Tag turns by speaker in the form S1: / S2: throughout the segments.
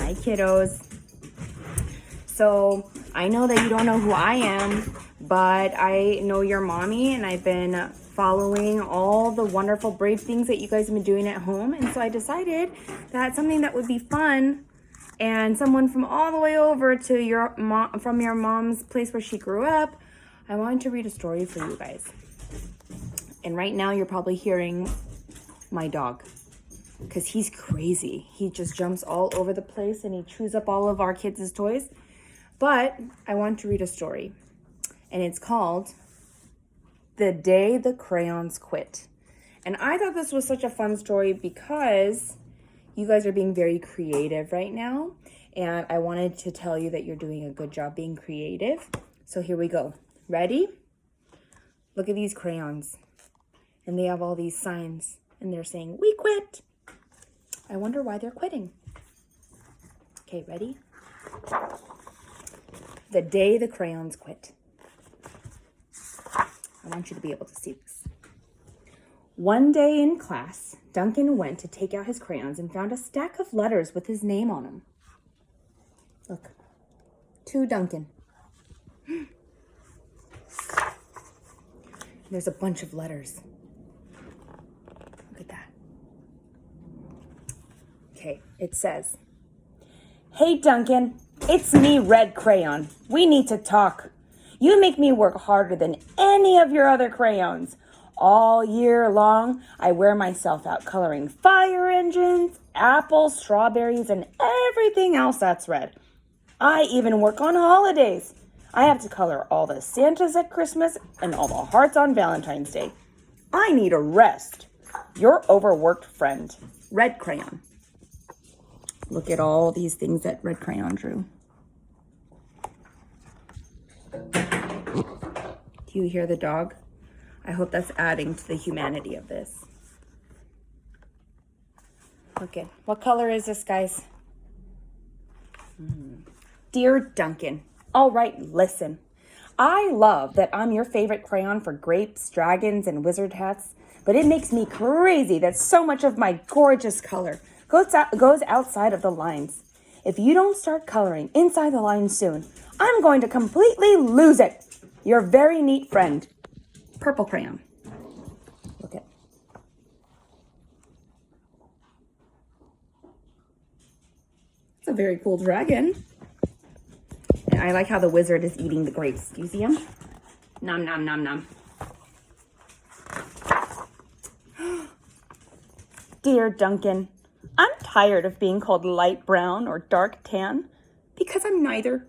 S1: Hi, kiddos. So I know that you don't know who I am, but I know your mommy, and I've been following all the wonderful, brave things that you guys have been doing at home. And so I decided that something that would be fun, and someone from all the way over to your mom, from your mom's place where she grew up, I wanted to read a story for you guys. And right now you're probably hearing my dog, because he's crazy. He just jumps all over the place and he chews up all of our kids' toys. But I want to read a story, and it's called The Day the Crayons Quit. And I thought this was such a fun story because you guys are being very creative right now, and I wanted to tell you that you're doing a good job being creative. So here we go. Ready? Look at these crayons, and they have all these signs, and they're saying, "We quit." I wonder why they're quitting. Okay, ready? The day the crayons quit. I want you to be able to see this. One day in class, Duncan went to take out his crayons and found a stack of letters with his name on them. Look, to Duncan. There's a bunch of letters. Look at that. Okay, it says, "Hey Duncan, it's me, Red Crayon. We need to talk. You make me work harder than any of your other crayons. All year long, I wear myself out coloring fire engines, apples, strawberries, and everything else that's red. I even work on holidays. I have to color all the Santas at Christmas and all the hearts on Valentine's Day. I need a rest. Your overworked friend, Red Crayon." Look at all these things that Red Crayon drew. Do you hear the dog? I hope that's adding to the humanity of this. Look at, what color is this, guys? Dear Duncan, all right, listen. I love that I'm your favorite crayon for grapes, dragons, and wizard hats, but it makes me crazy that so much of my gorgeous color goes outside of the lines. If you don't start coloring inside the lines soon, I'm going to completely lose it. Your very neat friend, Purple Crayon. Look at. It's a very cool dragon. And I like how the wizard is eating the grapes. Do you see him? Nom, nom, nom, nom. Dear Duncan, I'm tired of being called light brown or dark tan because I'm neither.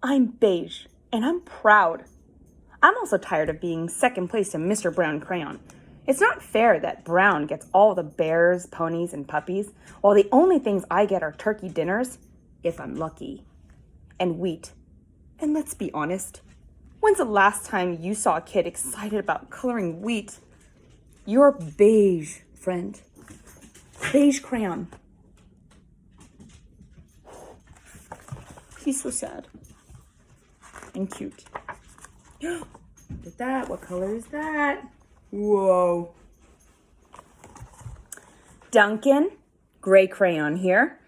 S1: I'm beige, and I'm proud. I'm also tired of being second place to Mr. Brown Crayon. It's not fair that Brown gets all the bears, ponies, and puppies, while the only things I get are turkey dinners, if I'm lucky, and wheat. And let's be honest, when's the last time you saw a kid excited about coloring wheat? You're beige, friend. Beige Crayon. He's so sad. And cute. Look at that. What color is that? Whoa. Duncan, Gray Crayon here.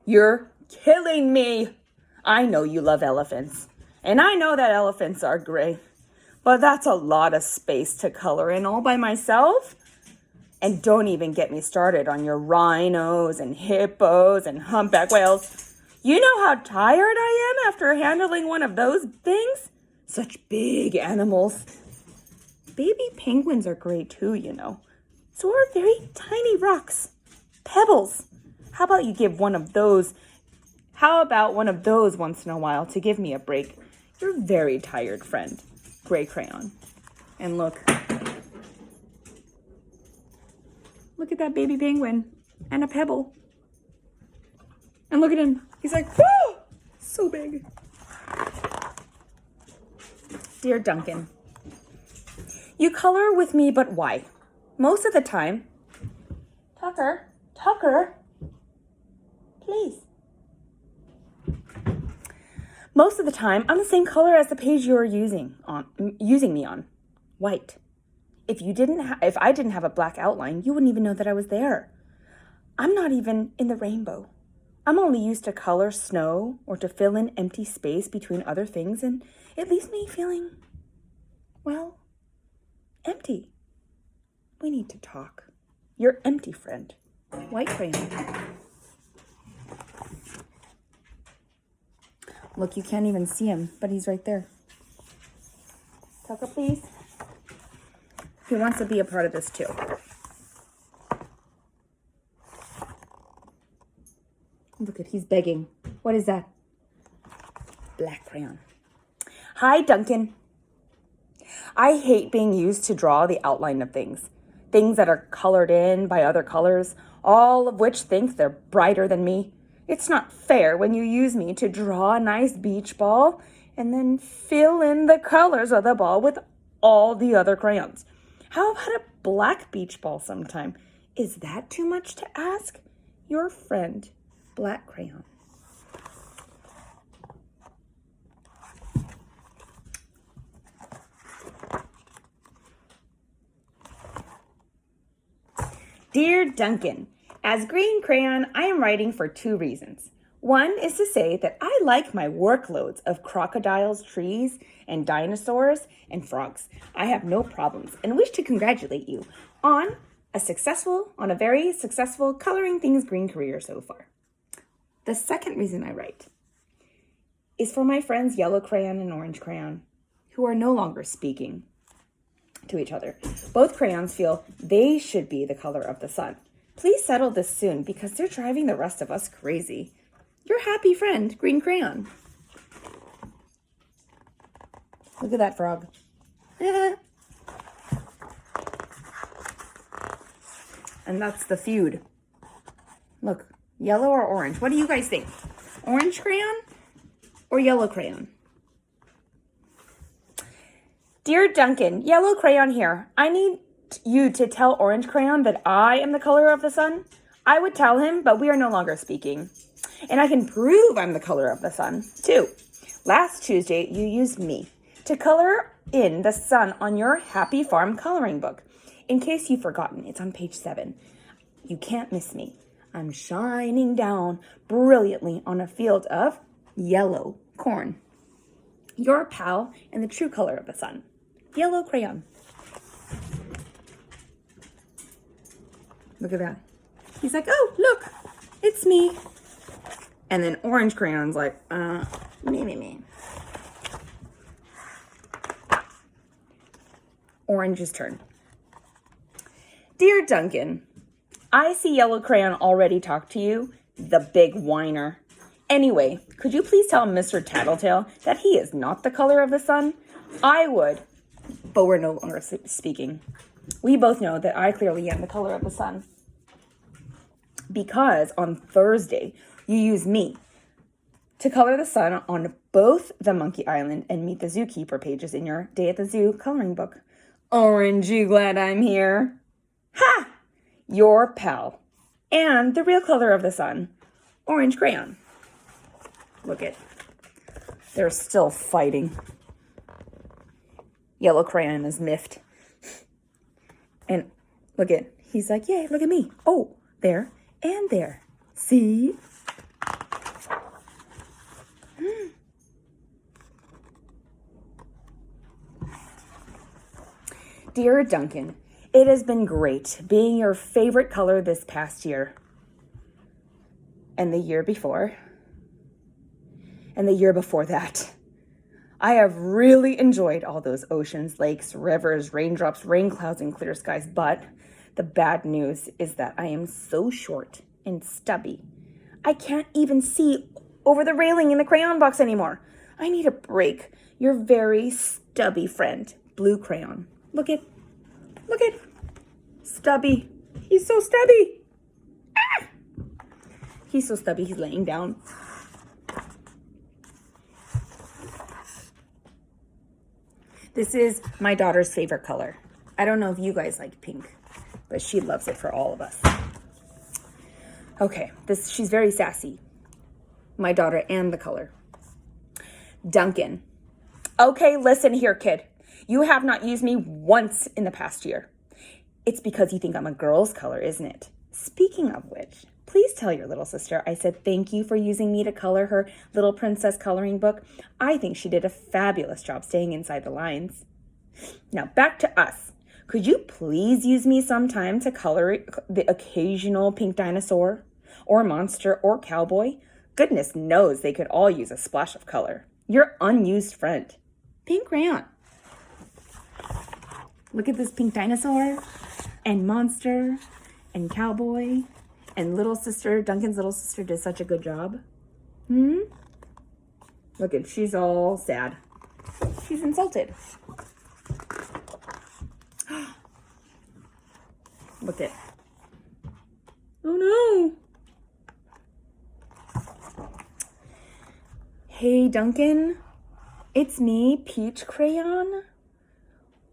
S1: You're killing me. I know you love elephants. And I know that elephants are gray. But that's a lot of space to color in all by myself. And don't even get me started on your rhinos and hippos and humpback whales. You know how tired I am after handling one of those things? Such big animals. Baby penguins are great too, you know. So are very tiny rocks. Pebbles. How about you give one of those? How about one of those once in a while to give me a break? You're very tired, friend. Gray Crayon. And look. Look at that baby penguin and a pebble. And look at him. He's like, whoo! So big. Dear Duncan, you color with me, but why? Most of the time. Tucker, please. Most of the time, I'm the same color as the page you are using me on, white. If I didn't have a black outline, you wouldn't even know that I was there. I'm not even in the rainbow. I'm only used to color snow or to fill in empty space between other things, and it leaves me feeling, well, empty. We need to talk. You're empty, friend. White crayon. Look, you can't even see him, but he's right there. Tucker, please. He wants to be a part of this too. Look at, he's begging. What is that? Black crayon. Hi, Duncan. I hate being used to draw the outline of things. Things that are colored in by other colors, all of which think they're brighter than me. It's not fair when you use me to draw a nice beach ball and then fill in the colors of the ball with all the other crayons. How about a black beach ball sometime? Is that too much to ask? Your friend, Black Crayon. Dear Duncan, as Green Crayon, I am writing for 2 reasons. One is to say that I like my workloads of crocodiles, trees, and dinosaurs and frogs. I have no problems and wish to congratulate you on a very successful coloring things green career so far. The second reason I write is for my friends Yellow Crayon and Orange Crayon, who are no longer speaking to each other. Both crayons feel they should be the color of the sun. Please settle this soon because they're driving the rest of us crazy. Your happy friend, Green Crayon. Look at that frog. And that's the feud. Look, yellow or orange? What do you guys think? Orange crayon or yellow crayon? Dear Duncan, Yellow Crayon here. I need you to tell Orange Crayon that I am the color of the sun. I would tell him, but we are no longer speaking. And I can prove I'm the color of the sun, too. Last Tuesday, you used me to color in the sun on your Happy Farm coloring book. In case you've forgotten, it's on page 7. You can't miss me. I'm shining down brilliantly on a field of yellow corn. Your pal and the true color of the sun. Yellow Crayon. Look at that. He's like, oh, look, it's me. And then Orange Crayon's like, me. Orange's turn. Dear Duncan, I see Yellow Crayon already talked to you, the big whiner. Anyway, could you please tell Mr. Tattletale that he is not the color of the sun? I would, but we're no longer speaking. We both know that I clearly am the color of the sun. Because on Thursday, you used me to color the sun on both the Monkey Island and Meet the Zookeeper pages in your Day at the Zoo coloring book. Aren't you glad I'm here? Ha! Your pal. And the real color of the sun, Orange Crayon. Look it. They're still fighting. Yellow Crayon is miffed. And look it. He's like, yay, look at me. Oh, there and there. See? Dear Duncan, it has been great being your favorite color this past year. And the year before. And the year before that. I have really enjoyed all those oceans, lakes, rivers, raindrops, rain clouds, and clear skies. But the bad news is that I am so short and stubby. I can't even see over the railing in the crayon box anymore. I need a break. Your very stubby friend, Blue Crayon. Look at Stubby. He's so stubby. Ah! He's so stubby, he's laying down. This is my daughter's favorite color. I don't know if you guys like pink, but she loves it for all of us. Okay, she's very sassy. My daughter and the color. Duncan. Okay, listen here, kid. You have not used me once in the past year. It's because you think I'm a girl's color, isn't it? Speaking of which, Please tell your little sister I said thank you for using me to color her little princess coloring book. I think she did a fabulous job staying inside the lines. Now back to us. Could you please use me sometime to color the occasional pink dinosaur or monster or cowboy? Goodness knows they could all use a splash of color. Your unused friend. Pink crayon. Look at this pink dinosaur and monster and cowboy and little sister. Duncan's little sister did such a good job. Look at, she's all sad. She's insulted. Look at. Oh no. Hey Duncan, it's me, Peach Crayon.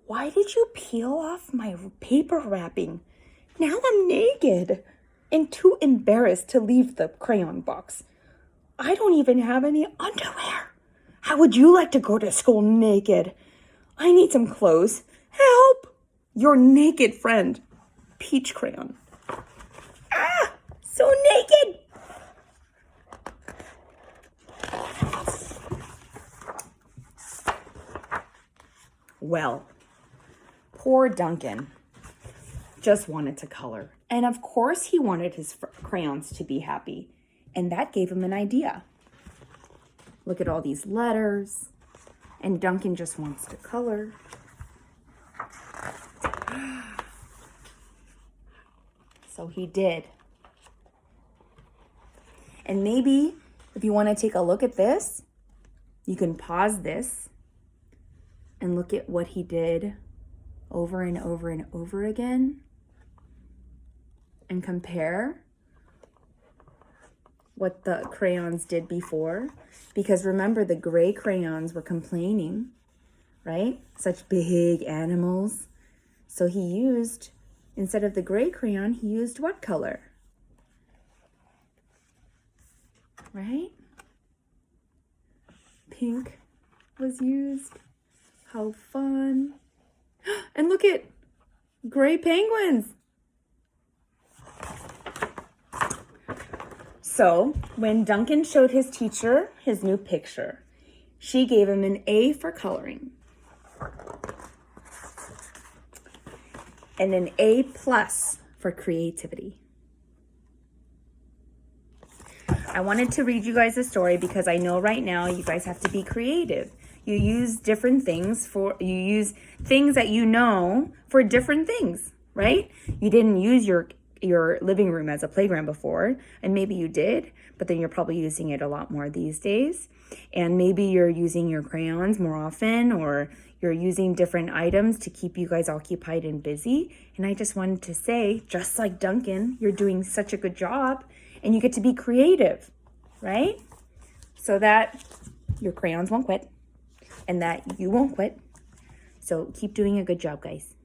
S1: Why did you peel off my paper wrapping? Now I'm naked and too embarrassed to leave the crayon box. I don't even have any underwear. How would you like to go to school naked? I need some clothes. Help! Your naked friend, Peach Crayon. Ah! So naked! Well, poor Duncan just wanted to color. And of course he wanted his crayons to be happy. And that gave him an idea. Look at all these letters. And Duncan just wants to color. So he did. And maybe if you want to take a look at this, you can pause this and look at what he did over and over and over again and compare what the crayons did before. Because remember, the gray crayons were complaining, right? Such big animals. So he used, instead of the gray crayon, he used what color? Right? Pink was used. How fun. And look at gray penguins. So when Duncan showed his teacher his new picture, she gave him an A for coloring and an A+ for creativity. I wanted to read you guys a story because I know right now you guys have to be creative. You use different things you use things that you know for different things, right? You didn't use your living room as a playground before, and maybe you did, but then you're probably using it a lot more these days. And maybe you're using your crayons more often, or you're using different items to keep you guys occupied and busy. And I just wanted to say, just like Duncan, you're doing such a good job, and you get to be creative, right? So that your crayons won't quit, and that you won't quit. So keep doing a good job, guys.